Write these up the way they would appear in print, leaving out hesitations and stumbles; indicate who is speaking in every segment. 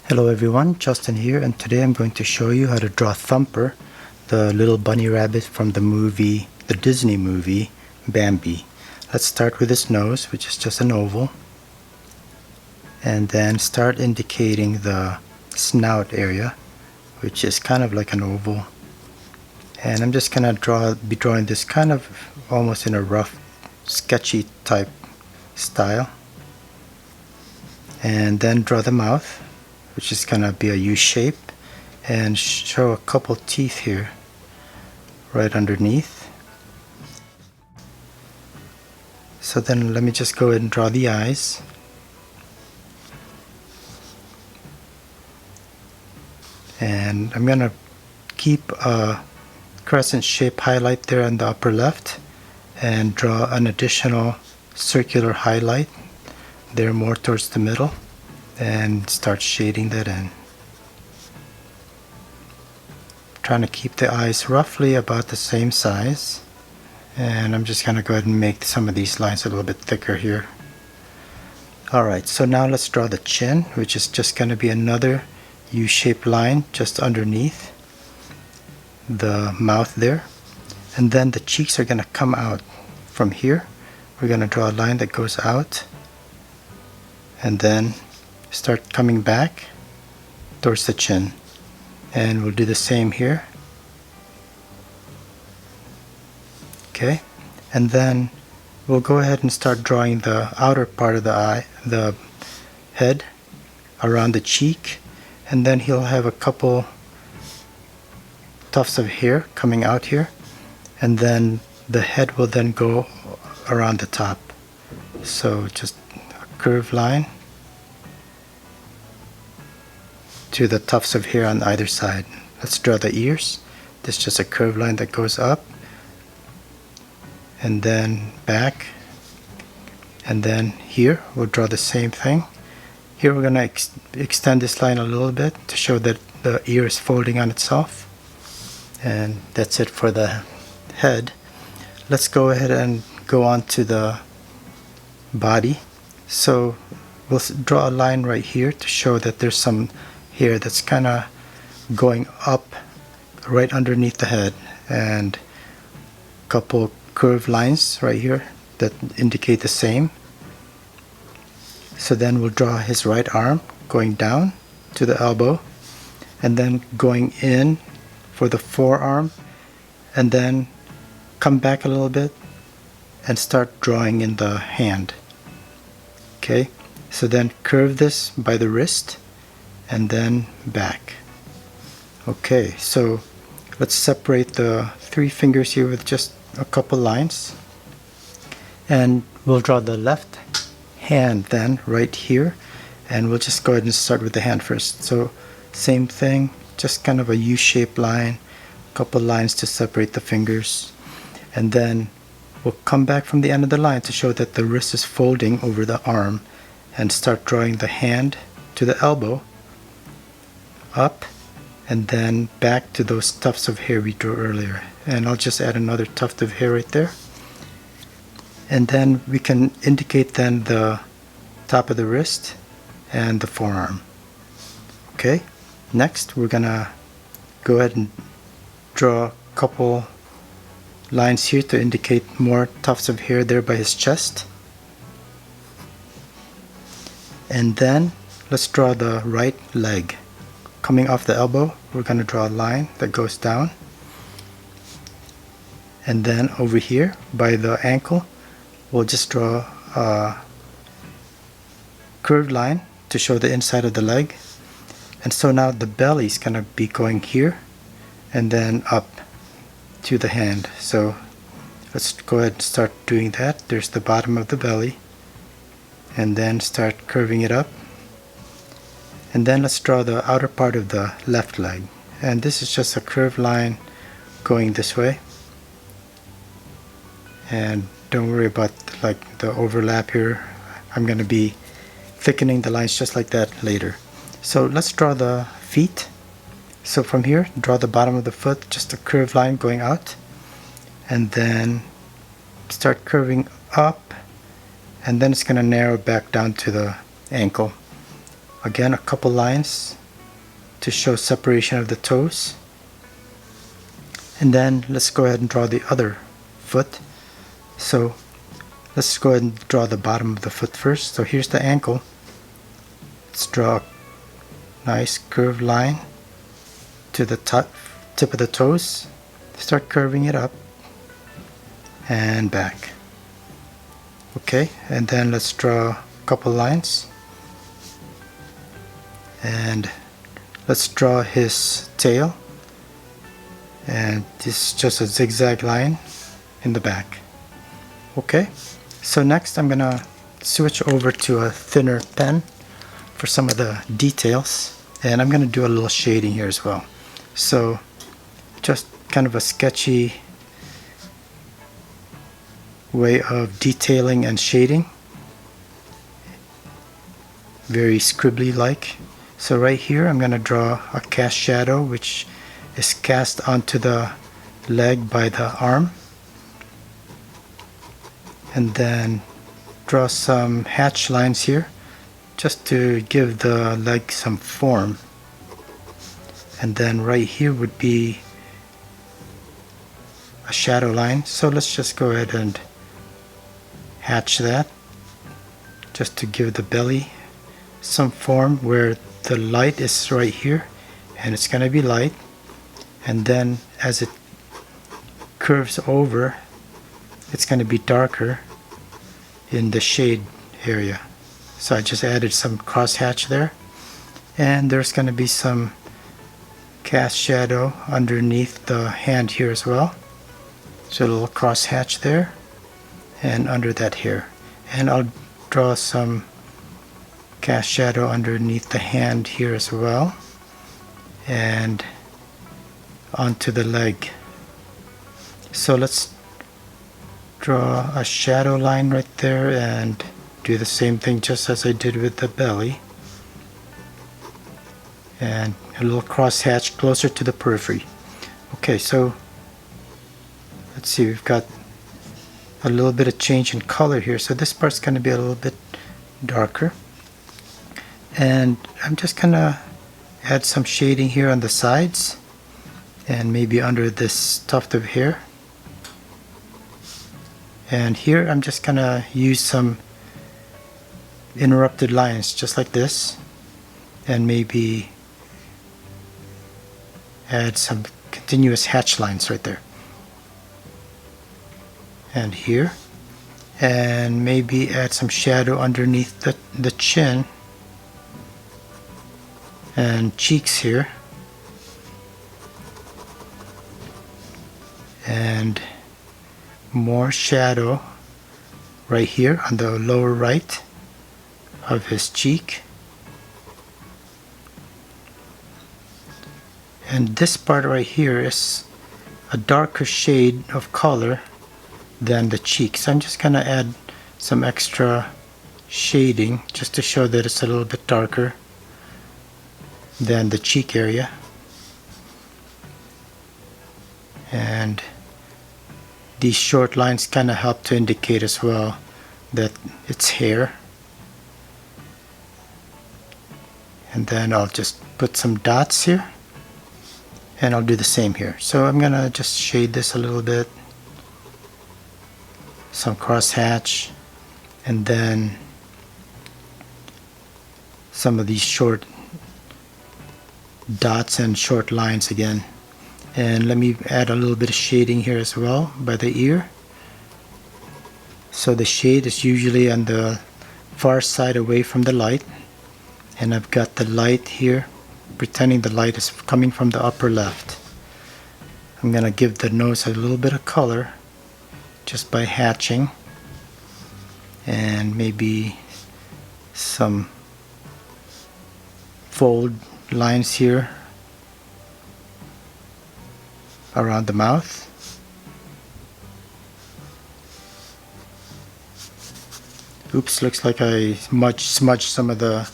Speaker 1: Hello everyone, Justin here, and today I'm going to show you how to draw Thumper, the little bunny rabbit from the Disney movie, Bambi. Let's start with his nose, which is just an oval, and then start indicating the snout area, which is kind of like an oval. And I'm just gonna be drawing this kind of almost in a rough, sketchy type style. And then draw the mouth, which is gonna be a U shape, and show a couple teeth here right underneath. So then let me just go ahead and draw the eyes. And I'm gonna keep a crescent shape highlight there on the upper left and draw an additional circular highlight there more towards the middle and start shading that in. Trying to keep the eyes roughly about the same size, and I'm just gonna go ahead and make some of these lines a little bit thicker here. Alright, so now let's draw the chin, which is just gonna be another U-shaped line just underneath the mouth there, and then the cheeks are gonna come out from here. We're gonna draw a line that goes out and then start coming back towards the chin, and we'll do the same here. Okay, and then we'll go ahead and start drawing the outer part of the head around the cheek, and then he'll have a couple tufts of hair coming out here, and then the head will then go around the top. So just a curved line to the tufts of hair on either side. Let's draw the ears. This is just a curved line that goes up and then back, and then here we'll draw the same thing. Here we're going to extend this line a little bit to show that the ear is folding on itself. And that's it for the head. Let's go ahead and go on to the body. So we'll draw a line right here to show that there's some hair that's kind of going up right underneath the head, and a couple curved lines right here that indicate the same. So then we'll draw his right arm going down to the elbow, and then going in for the forearm, and then come back a little bit and start drawing in the hand. Okay, so then curve this by the wrist and then back. Okay, so let's separate the three fingers here with just a couple lines, and we'll draw the left hand then right here, and we'll just go ahead and start with the hand first. So same thing, just kind of a U-shaped line, a couple lines to separate the fingers, and then we'll come back from the end of the line to show that the wrist is folding over the arm, and start drawing the hand to the elbow, up, and then back to those tufts of hair we drew earlier. And I'll just add another tuft of hair right there, and then we can indicate then the top of the wrist and the forearm. Okay, next we're gonna go ahead and draw a couple lines here to indicate more tufts of hair there by his chest. And then let's draw the right leg. Coming off the elbow, we're going to draw a line that goes down, and then over here by the ankle we'll just draw a curved line to show the inside of the leg. And so now the belly is going to be going here and then up to the hand. So let's go ahead and start doing that. There's the bottom of the belly, and then start curving it up. And then let's draw the outer part of the left leg, and this is just a curved line going this way, and don't worry about like the overlap here. I'm going to be thickening the lines just like that later. So let's draw the feet. So from here, draw the bottom of the foot, just a curved line going out, and then start curving up, and then it's going to narrow back down to the ankle. Again, a couple lines to show separation of the toes. And then let's go ahead and draw the other foot. So let's go ahead and draw the bottom of the foot first. So here's the ankle. Let's draw a nice curved line to the tip of the toes. Start curving it up and back. Okay, and then let's draw a couple lines. And let's draw his tail. And this is just a zigzag line in the back. Okay, so next I'm gonna switch over to a thinner pen for some of the details, and I'm gonna do a little shading here as well. So just kind of a sketchy way of detailing and shading, very scribbly like. So right here I'm gonna draw a cast shadow which is cast onto the leg by the arm, and then draw some hatch lines here just to give the leg some form. And then right here would be a shadow line, so let's just go ahead and hatch that just to give the belly some form, where the light is right here and it's going to be light, and then as it curves over it's going to be darker in the shade area. So I just added some cross hatch there, and there's going to be some cast shadow underneath the hand here as well. So a little cross hatch there and under that here, and I'll draw some cast shadow underneath the hand here as well and onto the leg. So let's draw a shadow line right there and do the same thing just as I did with the belly, and a little cross hatch closer to the periphery. Okay, so let's see, we've got a little bit of change in color here, so this part's going to be a little bit darker, and I'm just gonna add some shading here on the sides and maybe under this tuft of hair. And here I'm just gonna use some interrupted lines just like this, and maybe add some continuous hatch lines right there and here, and maybe add some shadow underneath the chin and cheeks here, and more shadow right here on the lower right of his cheek. And this part right here is a darker shade of color than the cheeks. I'm just gonna add some extra shading just to show that it's a little bit darker than the cheek area. And these short lines kind of help to indicate as well that it's hair. And then I'll just put some dots here, and I'll do the same here. So I'm gonna just shade this a little bit, some cross hatch, and then some of these short dots and short lines again. And let me add a little bit of shading here as well by the ear. So the shade is usually on the far side away from the light, and I've got the light here pretending the light is coming from the upper left. I'm gonna give the nose a little bit of color just by hatching, and maybe some fold lines here around the mouth. Oops, looks like I smudged some of the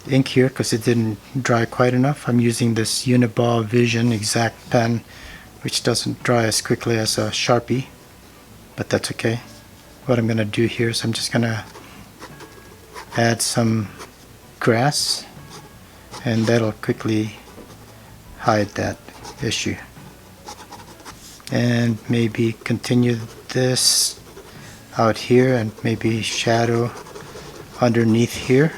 Speaker 1: ink here because it didn't dry quite enough. I'm using this Uniball Vision Exact pen, which doesn't dry as quickly as a Sharpie, but that's okay. What I'm gonna do here is I'm just gonna add some grass and that'll quickly hide that issue. And maybe continue this out here and maybe shadow underneath here,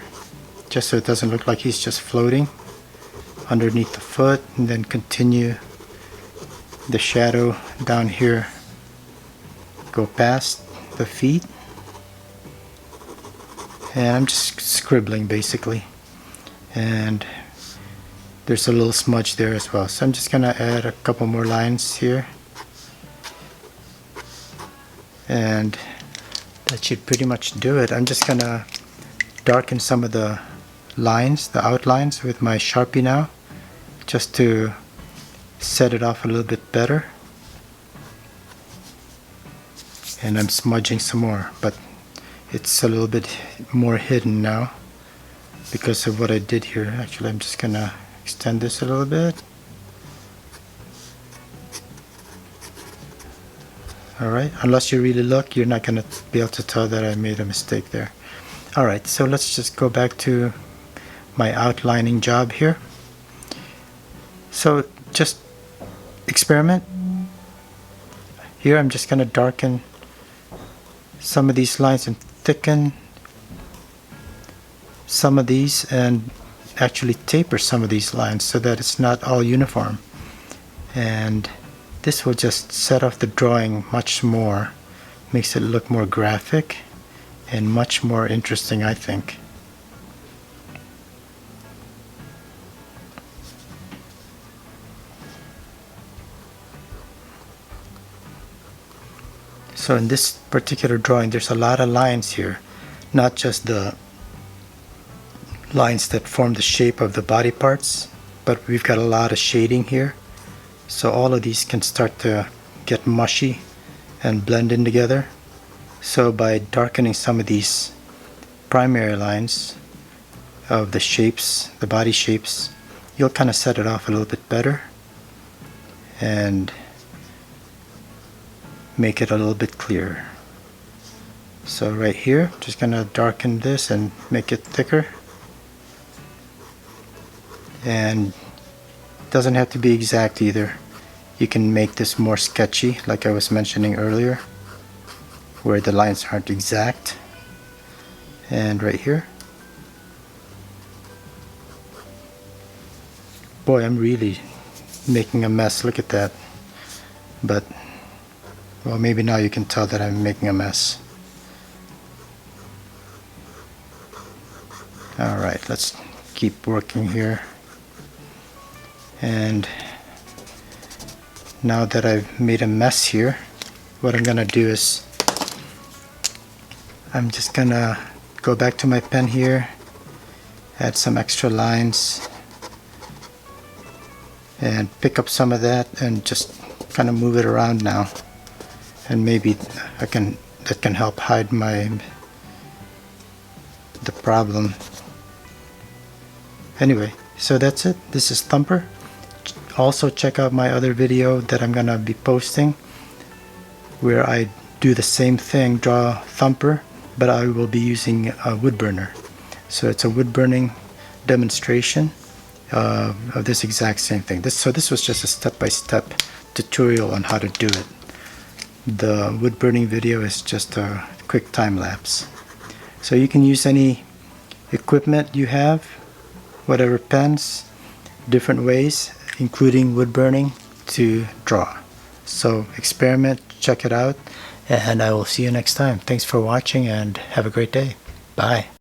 Speaker 1: just so it doesn't look like he's just floating underneath the foot, and then continue the shadow down here, go past the feet. And I'm just scribbling basically, and there's a little smudge there as well, so I'm just gonna add a couple more lines here, and that should pretty much do it. I'm just gonna darken some of the lines, the outlines, with my Sharpie now, just to set it off a little bit better. And I'm smudging some more, but it's a little bit more hidden now because of what I did here. Actually, I'm just gonna extend this a little bit. Alright, unless you really look, you're not gonna be able to tell that I made a mistake there. Alright, so let's just go back to my outlining job here. So just experiment. Here I'm just gonna darken some of these lines and thicken some of these, and actually taper some of these lines so that it's not all uniform. And this will just set off the drawing much more, makes it look more graphic and much more interesting, I think. So in this particular drawing, there's a lot of lines here, not just the lines that form the shape of the body parts, but we've got a lot of shading here. So all of these can start to get mushy and blend in together. So by darkening some of these primary lines of the shapes, the body shapes, you'll kind of set it off a little bit better and make it a little bit clearer. So right here, just gonna darken this and make it thicker. And it doesn't have to be exact either. You can make this more sketchy, like I was mentioning earlier, where the lines aren't exact. And right here. Boy, I'm really making a mess. Look at that. But well, maybe now you can tell that I'm making a mess. Alright, let's keep working here. And now that I've made a mess here, what I'm gonna do is I'm just gonna go back to my pen here, add some extra lines, and pick up some of that and just kind of move it around now. And maybe that can help hide the problem. Anyway, so that's it. This is Thumper. Also check out my other video that I'm gonna be posting where I do the same thing, draw Thumper, but I will be using a wood burner. So it's a wood burning demonstration of this exact same thing. So this was just a step-by-step tutorial on how to do it. The wood burning video is just a quick time lapse. So you can use any equipment you have, whatever pens, different ways, including wood burning, to draw. So experiment, check it out, and I will see you next time. Thanks for watching and have a great day. Bye.